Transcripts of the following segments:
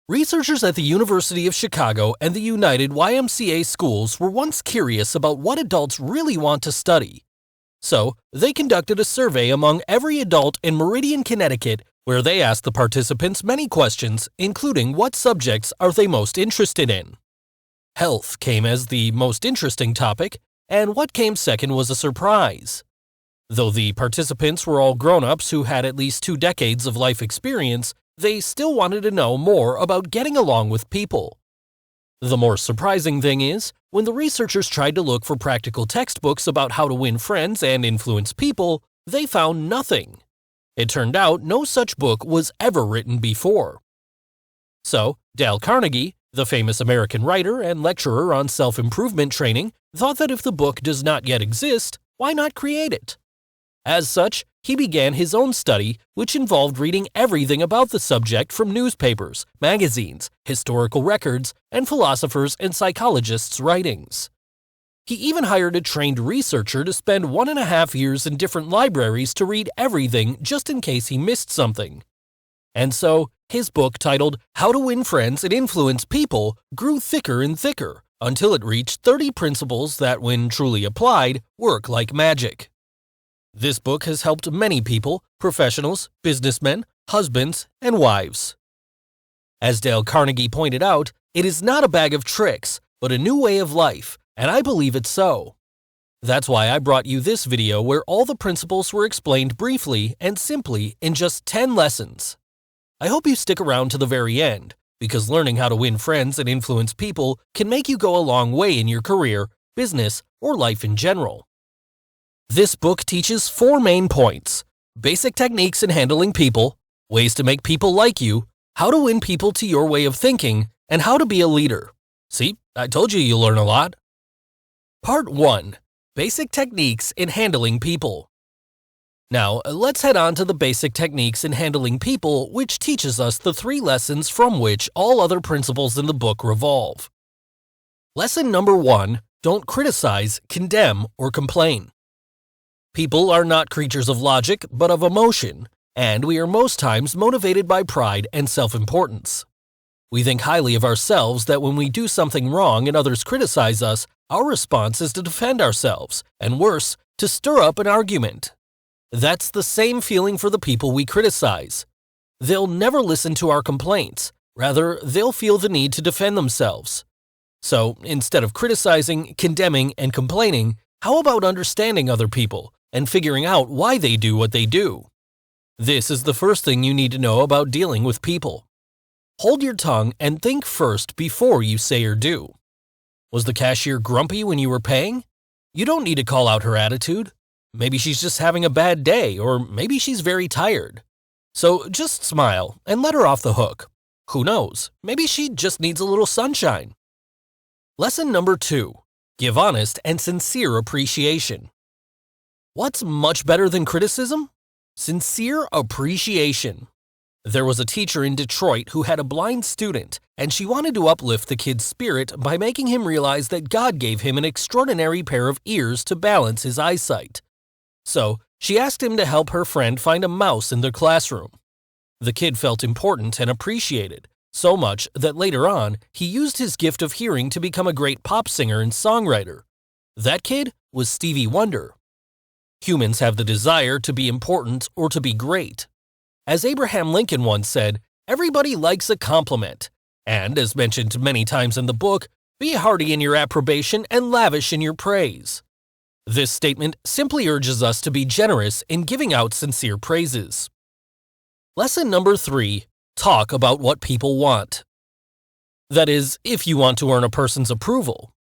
Researchers at the University of Chicago and the United YMCA schools were once curious about what adults really want to study. So, they conducted a survey among every adult in Meridian, Connecticut, where they asked the participants many questions, including what subjects are they most interested in. Health came as the most interesting topic, and what came second was a surprise. Though the participants were all grown-ups who had at least 2 decades of life experience, they still wanted to know more about getting along with people. The more surprising thing is, when the researchers tried to look for practical textbooks about how to win friends and influence people, they found nothing. It turned out no such book was ever written before. So, Dale Carnegie, the famous American writer and lecturer on self-improvement training, thought that if the book does not yet exist, why not create it? As such, he began his own study, which involved reading everything about the subject from newspapers, magazines, historical records, and philosophers and psychologists' writings. He even hired a trained researcher to spend 1.5 years in different libraries to read everything just in case he missed something. And so, his book titled How to Win Friends and Influence People grew thicker and thicker until it reached 30 principles that, when truly applied, work like magic. This book has helped many people, professionals, businessmen, husbands, and wives. As Dale Carnegie pointed out, it is not a bag of tricks, but a new way of life, and I believe it's so. That's why I brought you this video where all the principles were explained briefly and simply in just 10 lessons. I hope you stick around to the very end, because learning how to win friends and influence people can make you go a long way in your career, business, or life in general. This book teaches 4 main points: basic techniques in handling people, ways to make people like you, how to win people to your way of thinking, and how to be a leader. See, I told you you'll learn a lot. Part 1. Basic techniques in handling people. Now, let's head on to the basic techniques in handling people, which teaches us the 3 lessons from which all other principles in the book revolve. Lesson number 1. Don't criticize, condemn, or complain. People are not creatures of logic, but of emotion, and we are most times motivated by pride and self-importance. We think highly of ourselves that when we do something wrong and others criticize us, our response is to defend ourselves, and worse, to stir up an argument. That's the same feeling for the people we criticize. They'll never listen to our complaints. Rather, they'll feel the need to defend themselves. So, instead of criticizing, condemning, and complaining, how about understanding other people and figuring out why they do what they do? This is the first thing you need to know about dealing with people. Hold your tongue and think first before you say or do. Was the cashier grumpy when you were paying? You don't need to call out her attitude. Maybe she's just having a bad day, or maybe she's very tired. So just smile and let her off the hook. Who knows? Maybe she just needs a little sunshine. Lesson number 2. Give honest and sincere appreciation. What's much better than criticism? Sincere appreciation. There was a teacher in Detroit who had a blind student, and she wanted to uplift the kid's spirit by making him realize that God gave him an extraordinary pair of ears to balance his eyesight. So, she asked him to help her friend find a mouse in their classroom. The kid felt important and appreciated, so much that later on, he used his gift of hearing to become a great pop singer and songwriter. That kid was Stevie Wonder. Humans have the desire to be important or to be great. As Abraham Lincoln once said, everybody likes a compliment. And, as mentioned many times in the book, be hearty in your approbation and lavish in your praise. This statement simply urges us to be generous in giving out sincere praises. Lesson number 3. Talk about what people want. That is, if you want to earn a person's approval.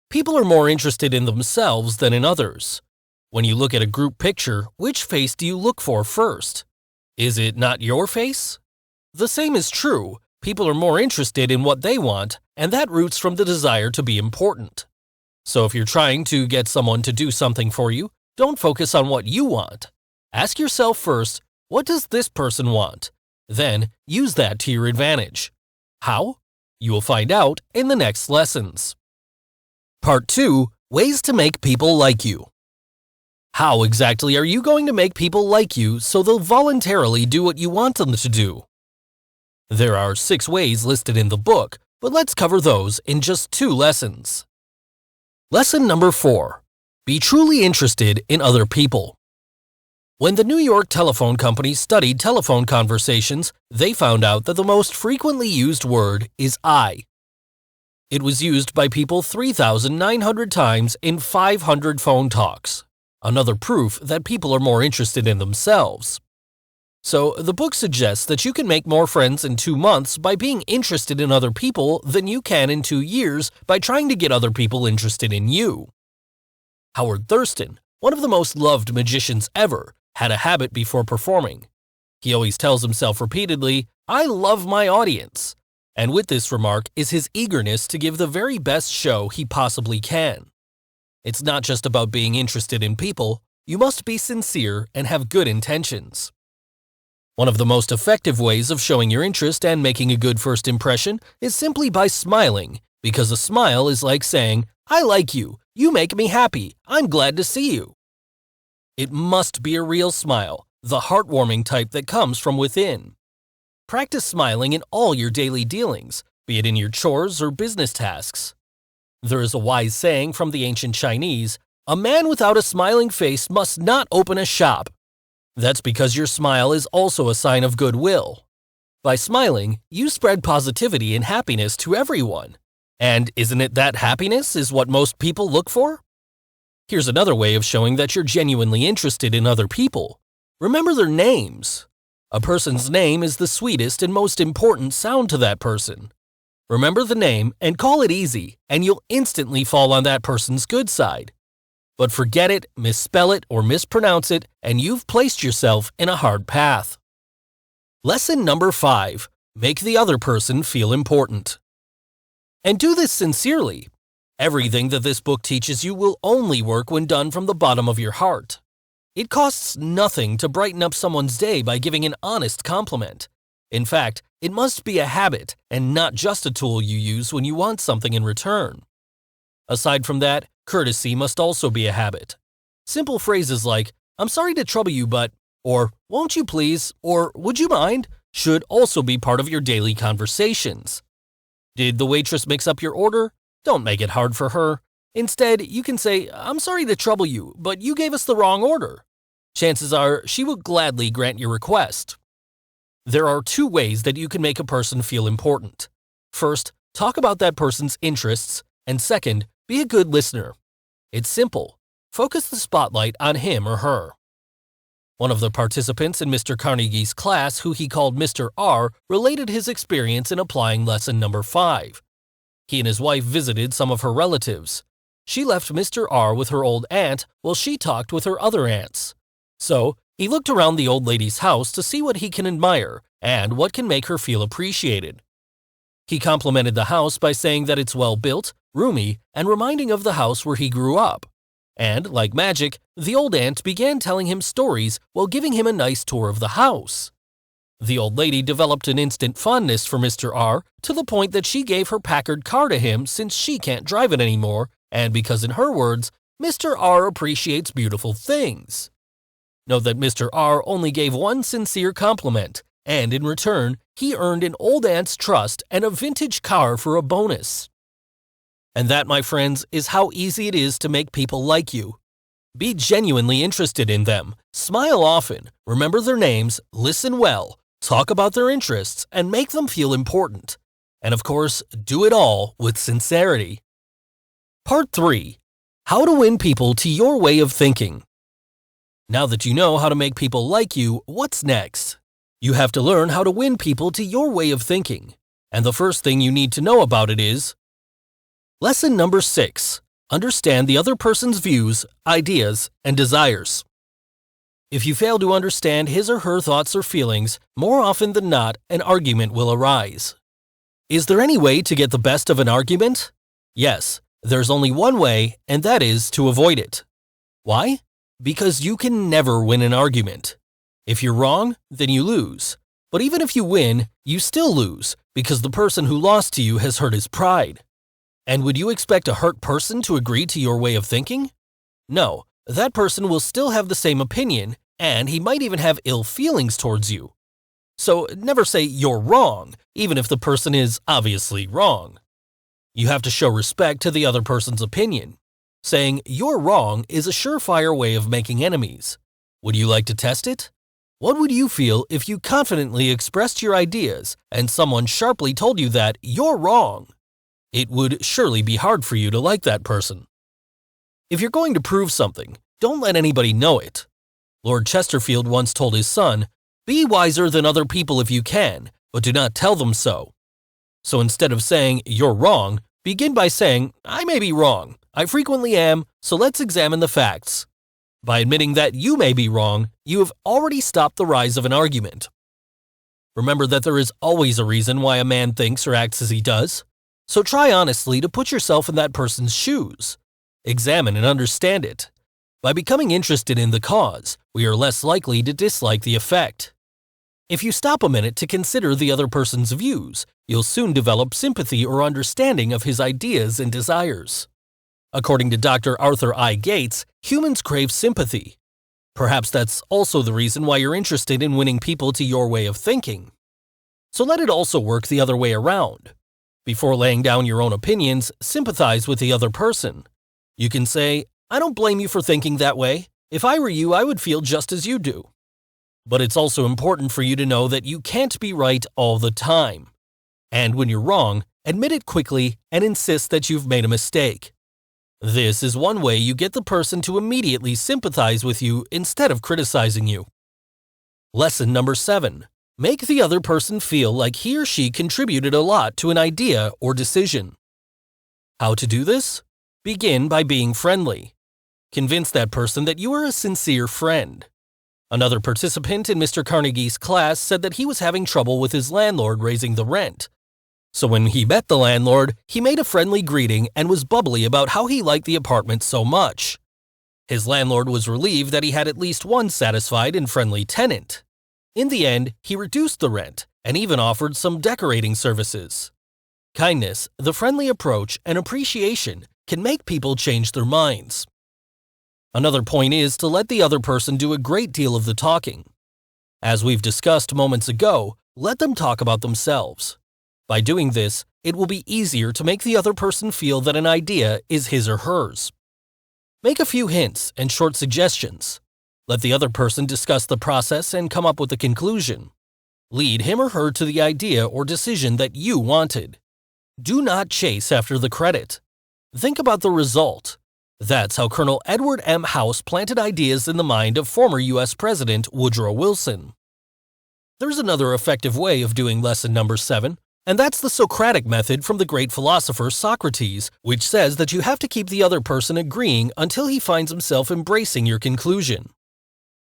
People are more interested in themselves than in others. When you look at a group picture, which face do you look for first? Is it not your face? The same is true. People are more interested in what they want, and that roots from the desire to be important. So if you're trying to get someone to do something for you, don't focus on what you want. Ask yourself first, what does this person want? Then use that to your advantage. How? You will find out in the next lessons. Part 2. Ways to make people like you. How exactly are you going to make people like you so they'll voluntarily do what you want them to do? There are 6 ways listed in the book, but let's cover those in just 2 lessons. Lesson number 4. Be truly interested in other people. When the New York Telephone Company studied telephone conversations, they found out that the most frequently used word is I. It was used by people 3,900 times in 500 phone talks, another proof that people are more interested in themselves. So, the book suggests that you can make more friends in 2 months by being interested in other people than you can in 2 years by trying to get other people interested in you. Howard Thurston, one of the most loved magicians ever, had a habit before performing. He always tells himself repeatedly, "I love my audience." And with this remark is his eagerness to give the very best show he possibly can. It's not just about being interested in people, you must be sincere and have good intentions. One of the most effective ways of showing your interest and making a good first impression is simply by smiling, because a smile is like saying, "I like you, you make me happy, I'm glad to see you." It must be a real smile, the heartwarming type that comes from within. Practice smiling in all your daily dealings, be it in your chores or business tasks. There is a wise saying from the ancient Chinese, "A man without a smiling face must not open a shop." That's because your smile is also a sign of goodwill. By smiling, you spread positivity and happiness to everyone. And isn't it that happiness is what most people look for? Here's another way of showing that you're genuinely interested in other people. Remember their names. A person's name is the sweetest and most important sound to that person. Remember the name and call it easy, and you'll instantly fall on that person's good side. But forget it, misspell it, or mispronounce it, and you've placed yourself in a hard path. Lesson number 5. Make the other person feel important. And do this sincerely. Everything that this book teaches you will only work when done from the bottom of your heart. It costs nothing to brighten up someone's day by giving an honest compliment. In fact, it must be a habit and not just a tool you use when you want something in return. Aside from that, courtesy must also be a habit. Simple phrases like, "I'm sorry to trouble you, but," or "Won't you please," or "Would you mind," should also be part of your daily conversations. Did the waitress mix up your order? Don't make it hard for her. Instead, you can say, "I'm sorry to trouble you, but you gave us the wrong order." Chances are she will gladly grant your request. There are 2 ways that you can make a person feel important. First, talk about that person's interests, and second, be a good listener. It's simple. Focus the spotlight on him or her. One of the participants in Mr. Carnegie's class, who he called Mr. R, related his experience in applying lesson number 5. He and his wife visited some of her relatives. She left Mr. R with her old aunt while she talked with her other aunts. So, he looked around the old lady's house to see what he can admire and what can make her feel appreciated. He complimented the house by saying that it's well built, roomy, and reminding of the house where he grew up. And, like magic, the old aunt began telling him stories while giving him a nice tour of the house. The old lady developed an instant fondness for Mr. R to the point that she gave her Packard car to him since she can't drive it anymore, and because in her words, Mr. R appreciates beautiful things. Note that Mr. R only gave one sincere compliment, and in return, he earned an old aunt's trust and a vintage car for a bonus. And that, my friends, is how easy it is to make people like you. Be genuinely interested in them, smile often, remember their names, listen well, talk about their interests, and make them feel important. And of course, do it all with sincerity. Part 3. How to win people to your way of thinking. Now that you know how to make people like you, what's next? You have to learn how to win people to your way of thinking. And the first thing you need to know about it is Lesson number 6. Understand the other person's views, ideas, and desires. If you fail to understand his or her thoughts or feelings, more often than not, an argument will arise. Is there any way to get the best of an argument? Yes, there's only one way, and that is to avoid it. Why? Because you can never win an argument. If you're wrong, then you lose. But even if you win, you still lose, because the person who lost to you has hurt his pride. And would you expect a hurt person to agree to your way of thinking? No, that person will still have the same opinion, and he might even have ill feelings towards you. So never say you're wrong, even if the person is obviously wrong. You have to show respect to the other person's opinion. Saying you're wrong is a surefire way of making enemies. Would you like to test it? What would you feel if you confidently expressed your ideas and someone sharply told you that you're wrong? It would surely be hard for you to like that person. If you're going to prove something, don't let anybody know it. Lord Chesterfield once told his son, "Be wiser than other people if you can, but do not tell them so." So instead of saying you're wrong, begin by saying, "I may be wrong. I frequently am, so let's examine the facts." By admitting that you may be wrong, you have already stopped the rise of an argument. Remember that there is always a reason why a man thinks or acts as he does. So try honestly to put yourself in that person's shoes. Examine and understand it. By becoming interested in the cause, we are less likely to dislike the effect. If you stop a minute to consider the other person's views, you'll soon develop sympathy or understanding of his ideas and desires. According to Dr. Arthur I. Gates, humans crave sympathy. Perhaps that's also the reason why you're interested in winning people to your way of thinking. So let it also work the other way around. Before laying down your own opinions, sympathize with the other person. You can say, "I don't blame you for thinking that way. If I were you, I would feel just as you do." But it's also important for you to know that you can't be right all the time. And when you're wrong, admit it quickly and insist that you've made a mistake. This is one way you get the person to immediately sympathize with you instead of criticizing you. Lesson number 7. Make the other person feel like he or she contributed a lot to an idea or decision. How to do this? Begin by being friendly. Convince that person that you are a sincere friend. Another participant in Mr. Carnegie's class said that he was having trouble with his landlord raising the rent. So when he met the landlord, he made a friendly greeting and was bubbly about how he liked the apartment so much. His landlord was relieved that he had at least one satisfied and friendly tenant. In the end, he reduced the rent and even offered some decorating services. Kindness, the friendly approach, and appreciation can make people change their minds. Another point is to let the other person do a great deal of the talking. As we've discussed moments ago, let them talk about themselves. By doing this, it will be easier to make the other person feel that an idea is his or hers. Make a few hints and short suggestions. Let the other person discuss the process and come up with a conclusion. Lead him or her to the idea or decision that you wanted. Do not chase after the credit. Think about the result. That's how Colonel Edward M. House planted ideas in the mind of former U.S. President Woodrow Wilson. There's another effective way of doing lesson number 7, and that's the Socratic method from the great philosopher Socrates, which says that you have to keep the other person agreeing until he finds himself embracing your conclusion.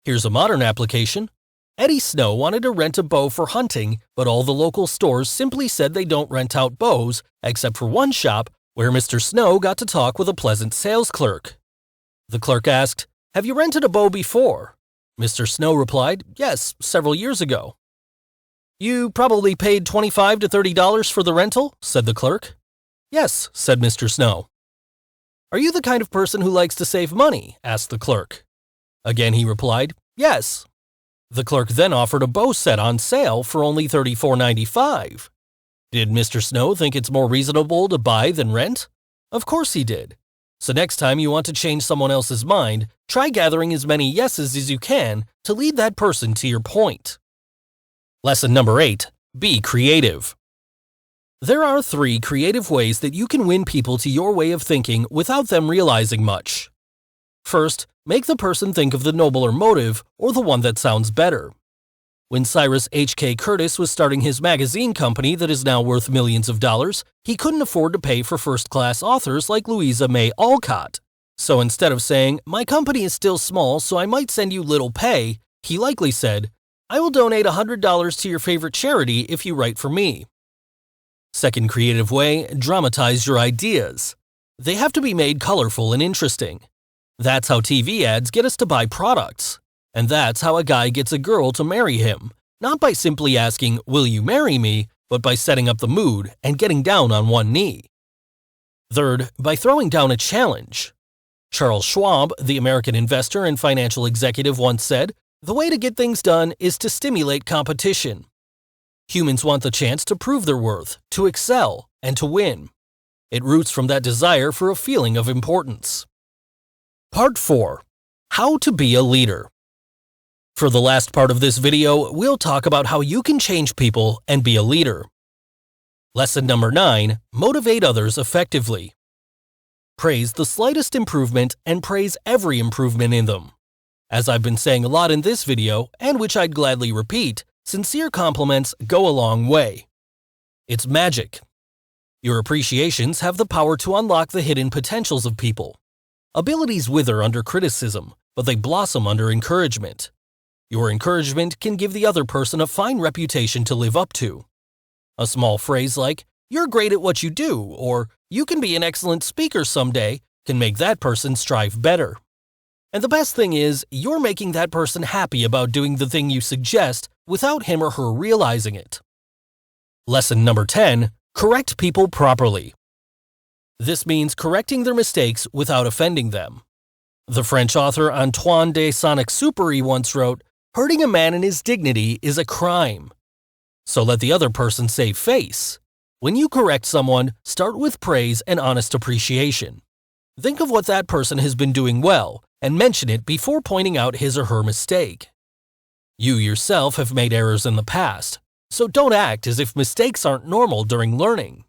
Here's a modern application. Eddie Snow wanted to rent a bow for hunting, but all the local stores simply said they don't rent out bows, except for one shop where Mr. Snow got to talk with a pleasant sales clerk. The clerk asked, "Have you rented a bow before?" Mr. Snow replied, "Yes, several years ago." "You probably paid $25 to $30 for the rental?" said the clerk. "Yes," said Mr. Snow. "Are you the kind of person who likes to save money?" asked the clerk. Again he replied, "Yes." The clerk then offered a bow set on sale for only $34.95. Did Mr. Snow think it's more reasonable to buy than rent? Of course he did. So next time you want to change someone else's mind, try gathering as many yeses as you can to lead that person to your point. Lesson number 8. Be creative. There are 3 creative ways that you can win people to your way of thinking without them realizing much. First, make the person think of the nobler motive or the one that sounds better. When Cyrus H.K. Curtis was starting his magazine company that is now worth millions of dollars, he couldn't afford to pay for first-class authors like Louisa May Alcott. So instead of saying, "My company is still small, so I might send you little pay," he likely said, "I will donate $100 to your favorite charity if you write for me." Second creative way, dramatize your ideas. They have to be made colorful and interesting. That's how TV ads get us to buy products. And that's how a guy gets a girl to marry him, not by simply asking, "Will you marry me?" but by setting up the mood and getting down on one knee. Third, by throwing down a challenge. Charles Schwab, the American investor and financial executive, once said, "The way to get things done is to stimulate competition. Humans want the chance to prove their worth, to excel, and to win. It roots from that desire for a feeling of importance. Part 4. How to be a leader. For the last part of this video, we'll talk about how you can change people and be a leader. Lesson number 9. Motivate others effectively. Praise the slightest improvement and praise every improvement in them. As I've been saying a lot in this video, and which I'd gladly repeat, sincere compliments go a long way. It's magic. Your appreciations have the power to unlock the hidden potentials of people. Abilities wither under criticism, but they blossom under encouragement. Your encouragement can give the other person a fine reputation to live up to. A small phrase like, "You're great at what you do," or "You can be an excellent speaker someday," can make that person strive better. And the best thing is, you're making that person happy about doing the thing you suggest without him or her realizing it. Lesson number 10. Correct people properly. This means correcting their mistakes without offending them. The French author Antoine de Saint-Exupéry once wrote, "Hurting a man in his dignity is a crime." So let the other person save face. When you correct someone, start with praise and honest appreciation. Think of what that person has been doing well and mention it before pointing out his or her mistake. You yourself have made errors in the past, so don't act as if mistakes aren't normal during learning.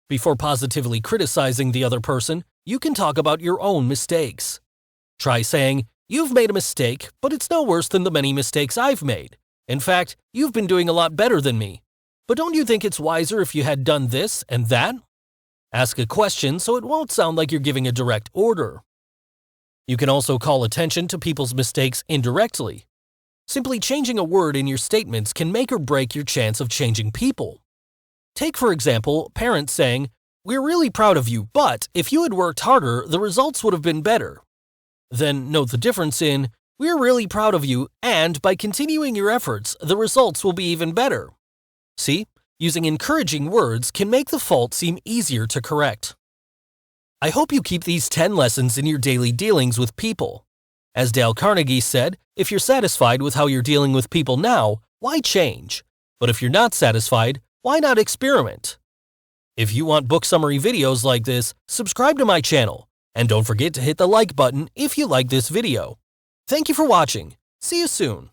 Before positively criticizing the other person, you can talk about your own mistakes. Try saying, "You've made a mistake, but it's no worse than the many mistakes I've made. In fact, you've been doing a lot better than me. But don't you think it's wiser if you had done this and that?" Ask a question so it won't sound like you're giving a direct order. You can also call attention to people's mistakes indirectly. Simply changing a word in your statements can make or break your chance of changing people. Take, for example, parents saying, "We're really proud of you, but if you had worked harder, the results would have been better." Then note the difference in, "We're really proud of you, and by continuing your efforts, the results will be even better." See, using encouraging words can make the fault seem easier to correct. I hope you keep these 10 lessons in your daily dealings with people. As Dale Carnegie said, if you're satisfied with how you're dealing with people now, why change? But if you're not satisfied, why not experiment? If you want book summary videos like this, subscribe to my channel. And don't forget to hit the like button if you like this video. Thank you for watching. See you soon.